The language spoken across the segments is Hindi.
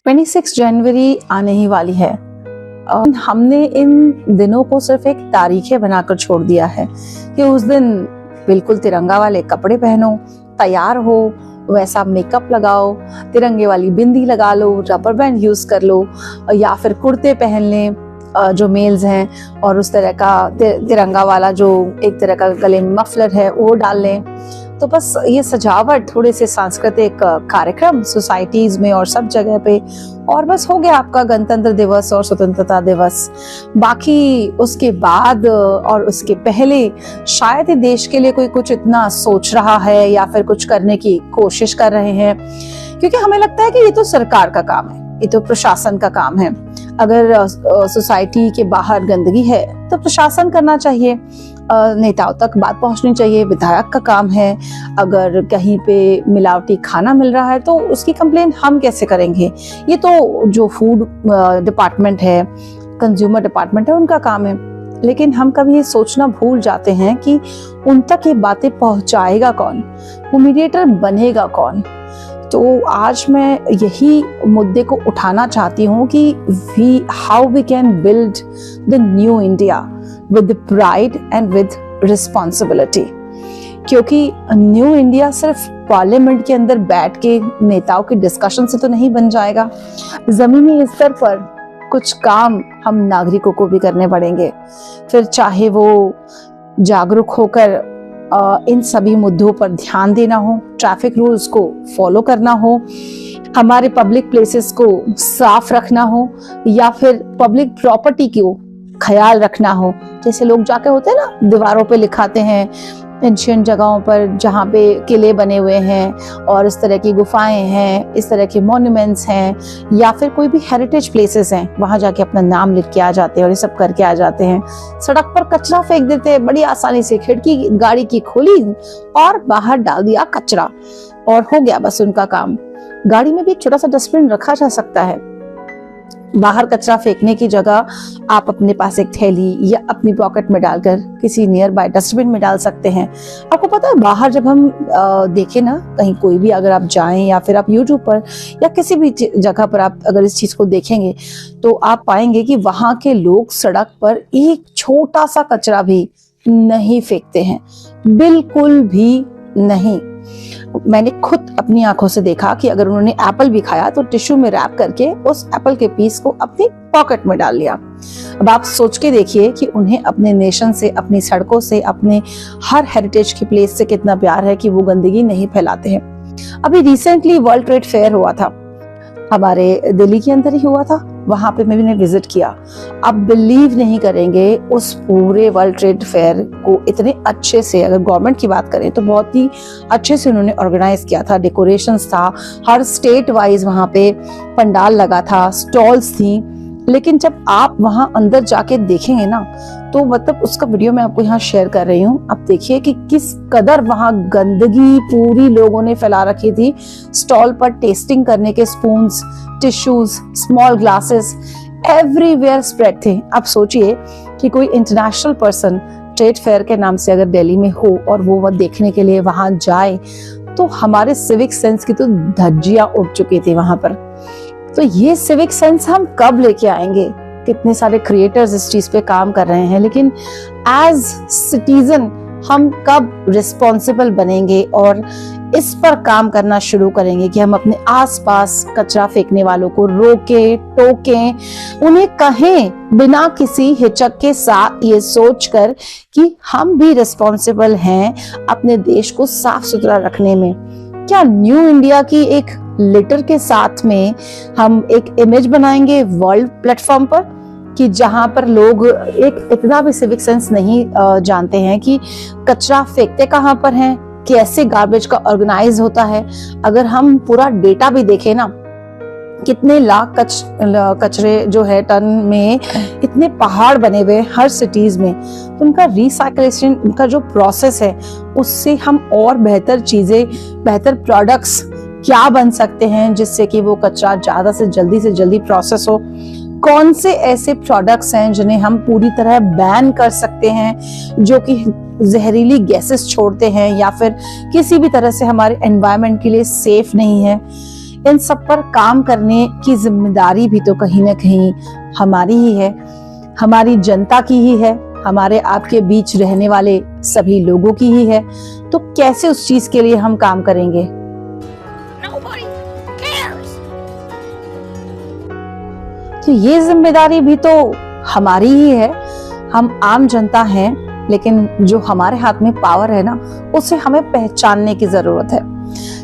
26 जनवरी आने ही वाली है और हमने इन दिनों को सिर्फ एक तारीखें बनाकर छोड़ दिया है कि उस दिन बिल्कुल तिरंगा वाले कपड़े पहनो, तैयार हो, वैसा मेकअप लगाओ, तिरंगे वाली बिंदी लगा लो, रबर बैंड यूज कर लो या फिर कुर्ते पहन लें जो मेल्स हैं, और उस तरह का तिरंगा वाला जो एक तरह का गले में मफलर है वो डाल लें। तो बस ये सजावट, थोड़े से सांस्कृतिक कार्यक्रम सोसाइटीज में और सब जगह पे, और बस हो गया आपका गणतंत्र दिवस और स्वतंत्रता दिवस। बाकी उसके बाद और उसके पहले शायद ही देश के लिए कोई कुछ इतना सोच रहा है या फिर कुछ करने की कोशिश कर रहे हैं, क्योंकि हमें लगता है कि ये तो सरकार का काम है, ये तो प्रशासन का काम है। अगर सोसाइटी के बाहर गंदगी है तो प्रशासन करना चाहिए, नेताओं तक बात पहुंचनी चाहिए, विधायक का काम है। अगर कहीं पे मिलावटी खाना मिल रहा है तो उसकी कंप्लेन हम कैसे करेंगे? ये तो जो फूड डिपार्टमेंट है, कंज्यूमर डिपार्टमेंट है, उनका काम है। लेकिन हम कभी ये सोचना भूल जाते हैं कि उन तक ये बातें पहुंचाएगा कौन, वो मीडिएटर बनेगा कौन। तो आज मैं यही मुद्दे को उठाना चाहती हूँ कि how we can build the new India with pride and with responsibility. क्योंकि न्यू इंडिया सिर्फ पार्लियामेंट के अंदर बैठ के नेताओं के डिस्कशन से तो नहीं बन जाएगा। जमीनी स्तर पर कुछ काम हम नागरिकों को भी करने पड़ेंगे, फिर चाहे वो जागरूक होकर इन सभी मुद्दों पर ध्यान देना हो, ट्रैफिक रूल्स को फॉलो करना हो, हमारे पब्लिक प्लेसेस को साफ रखना हो, या फिर पब्लिक प्रॉपर्टी को ख्याल रखना हो। जैसे लोग जाके होते हैं ना, दीवारों पे लिखाते हैं एंशिएंट जगहों पर जहाँ पे किले बने हुए हैं और इस तरह की गुफाएं हैं, इस तरह के मॉन्यूमेंट्स हैं, या फिर कोई भी हेरिटेज प्लेसेस हैं, वहां जाके अपना नाम लिख के आ जाते हैं और ये सब करके आ जाते हैं। सड़क पर कचरा फेंक देते हैं बड़ी आसानी से, खिड़की गाड़ी की खोली और बाहर डाल दिया कचरा और हो गया बस उनका काम। गाड़ी में भी एक छोटा सा डस्टबिन रखा जा सकता है। बाहर कचरा फेंकने की जगह आप अपने पास एक थैली या अपनी पॉकेट में डालकर किसी नियर बाय डस्टबिन में डाल सकते हैं। आपको पता है, बाहर जब हम देखें ना, कहीं कोई भी अगर आप जाएं या फिर आप YouTube पर या किसी भी जगह पर आप अगर इस चीज को देखेंगे तो आप पाएंगे कि वहां के लोग सड़क पर एक छोटा सा कचरा भी नहीं फेंकते हैं, बिल्कुल भी नहीं। मैंने खुद अपनी आंखों से देखा कि अगर उन्होंने एप्पल भी खाया तो टिश्यू में रैप करके उस एप्पल के पीस को अपनी पॉकेट में डाल लिया। अब आप सोच के देखिए कि उन्हें अपने नेशन से, अपनी सड़कों से, अपने हर हेरिटेज की प्लेस से कितना प्यार है कि वो गंदगी नहीं फैलाते हैं। अभी रिसेंटली वर्ल्ड ट्रेड फेयर हुआ था, हमारे दिल्ली के अंदर ही हुआ था, वहां पे मैंने विजिट किया। आप बिलीव नहीं करेंगे, उस पूरे वर्ल्ड ट्रेड फेयर को इतने अच्छे से, अगर गवर्नमेंट की बात करें तो बहुत ही अच्छे से उन्होंने ऑर्गेनाइज किया था। डेकोरेशंस था, हर स्टेट वाइज वहां पे पंडाल लगा था, स्टॉल्स थी। लेकिन जब आप वहां अंदर जाके देखेंगे ना, तो मतलब उसका वीडियो मैं आपको यहाँ शेयर कर रही हूँ। आप देखिए कि किस कदर वहां गंदगी पूरी लोगों ने फैला रखी थी। स्टॉल पर टेस्टिंग करने के spoons, tissues, small glasses everywhere spread थे। आप सोचिए कि कोई इंटरनेशनल पर्सन ट्रेड फेयर के नाम से अगर दिल्ली में हो और वो देखने के लिए वहां जाए, तो हमारे सिविक सेंस की तो धज्जियां उड़ चुकी थी वहां पर। तो ये सिविक सेंस हम कब लेके आएंगे? कितने सारे क्रिएटर्स इस चीज पे काम कर रहे हैं, लेकिन एज सिटीजन हम कब रिस्पॉन्सिबल बनेंगे और इस पर काम करना शुरू करेंगे कि हम अपने आसपास कचरा फेंकने वालों को रोके, टोकें, उन्हें कहें बिना किसी हिचक के साथ, ये सोचकर कि हम भी रिस्पॉन्सिबल हैं अपने देश को साफ सुथरा रखने में। क्या न्यू इंडिया की एक लेटर के साथ में हम एक इमेज बनाएंगे वर्ल्ड प्लेटफॉर्म पर कि जहां पर लोग एक इतना भी सिविक सेंस नहीं जानते हैं कि कचरा फेंकते कहां पर हैं, कैसे गार्बेज का ऑर्गेनाइज होता है। अगर हम पूरा डेटा भी देखें ना, कितने लाख कचरे जो है टन में, इतने पहाड़ बने हुए हर सिटीज में, तो उनका रिसाइक्लेशन, उनका जो प्रोसेस है, उससे हम और बेहतर चीजें, बेहतर प्रोडक्ट्स क्या बन सकते हैं जिससे कि वो कचरा ज्यादा से जल्दी प्रोसेस हो। कौन से ऐसे प्रोडक्ट्स हैं जिन्हें हम पूरी तरह बैन कर सकते हैं, जो कि जहरीली गैसेस छोड़ते हैं या फिर किसी भी तरह से हमारे एनवायरनमेंट के लिए सेफ नहीं है। इन सब पर काम करने की जिम्मेदारी भी तो कहीं ना कहीं हमारी ही है, हमारी जनता की ही है, हमारे आपके बीच रहने वाले सभी लोगों की ही है। तो कैसे उस चीज के लिए हम काम करेंगे? तो ये जिम्मेदारी भी तो हमारी ही है। हम आम जनता हैं, लेकिन जो हमारे हाथ में पावर है ना, उसे हमें पहचानने की जरूरत है।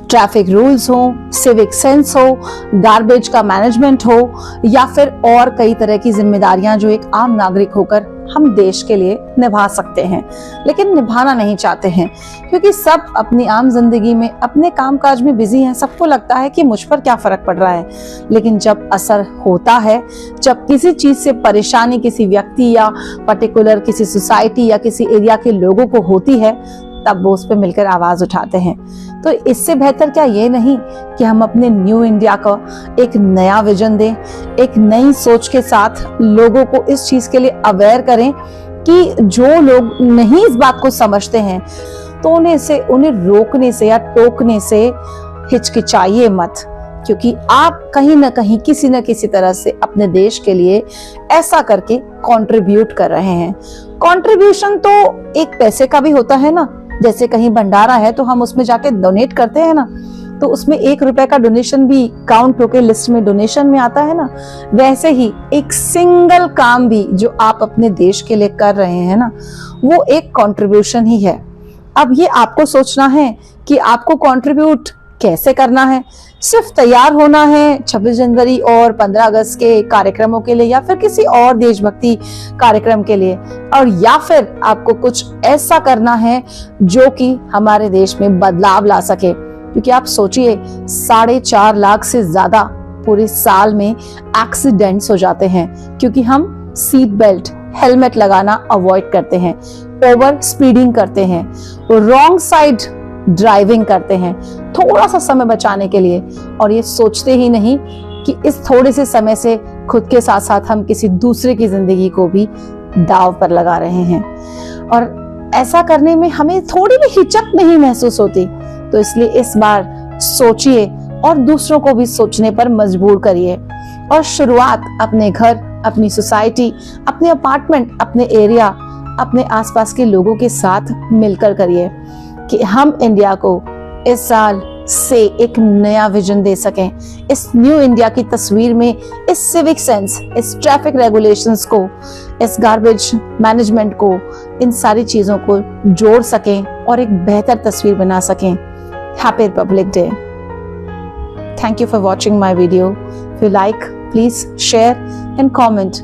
ट्रैफिक रूल्स हो, सिविक सेंस हो, गार्बेज का मैनेजमेंट हो, या फिर और कई तरह की जिम्मेदारियां जो एक आम नागरिक होकर हम देश के लिए निभा सकते हैं, लेकिन निभाना नहीं चाहते हैं, क्योंकि सब अपनी आम जिंदगी में अपने कामकाज में बिजी हैं। सबको लगता है कि मुझ पर क्या फर्क पड़ रहा है, लेकिन जब असर होता है, जब किसी चीज से परेशानी किसी व्यक्ति या पर्टिकुलर किसी सोसाइटी या किसी एरिया के लोगों को होती है, तब वो उस पर मिलकर आवाज उठाते हैं। तो इससे बेहतर क्या ये नहीं कि हम अपने न्यू इंडिया का एक नया विजन दें, एक नई सोच के साथ लोगों को इस चीज के लिए अवेयर करें कि जो लोग नहीं इस बात को समझते हैं, तो उन्हें रोकने से या टोकने से हिचकिचाइए मत, क्योंकि आप कहीं ना कहीं किसी न किसी तरह से अपने देश के लिए ऐसा करके कंट्रीब्यूट कर रहे हैं। कंट्रीब्यूशन तो एक पैसे का भी होता है ना, जैसे कहीं भंडारा है तो हम उसमें जाके डोनेट करते हैं ना, तो उसमें 1 रुपए का डोनेशन भी काउंट होके लिस्ट में डोनेशन में आता है ना। वैसे ही एक सिंगल काम भी जो आप अपने देश के लिए कर रहे हैं ना, वो एक कंट्रीब्यूशन ही है। अब ये आपको सोचना है कि आपको कंट्रीब्यूट कैसे करना है। सिर्फ तैयार होना है 26 जनवरी और 15 अगस्त के कार्यक्रमों के लिए, या फिर किसी और देशभक्ति कार्यक्रम के लिए, और या फिर आपको कुछ ऐसा करना है जो कि हमारे देश में बदलाव ला सके। क्योंकि आप सोचिए, 4.5 लाख से ज्यादा पूरे साल में एक्सीडेंट्स हो जाते हैं, क्योंकि हम सीट बेल्ट, हेलमेट लगाना अवॉइड करते हैं, ओवर स्पीडिंग करते हैं, रॉन्ग साइड ड्राइविंग करते हैं थोड़ा सा समय बचाने के लिए, और ये सोचते ही नहीं कि इस थोड़े से समय से खुद के साथ साथ हम किसी दूसरे की जिंदगी को भी दांव पर लगा रहे हैं। और ऐसा करने में हमें थोड़ी भी हिचक नहीं महसूस होती। तो इसलिए इस बार सोचिए और दूसरों को भी सोचने पर मजबूर करिए, और शुरुआत अपने घर, अपनी सोसाइटी, अपने अपार्टमेंट, अपने एरिया, अपने आसपास के लोगों के साथ मिलकर करिए कि हम इंडिया को इस साल से एक नया विजन दे सकें। इस न्यू इंडिया की तस्वीर में इस सिविक सेंस, इस ट्रैफिक रेगुलेशंस को, इस गार्बेज मैनेजमेंट को, इन सारी चीजों को जोड़ सकें और एक बेहतर तस्वीर बना सकें। Happy Republic day. Thank you for watching my video. If you like, please share and comment.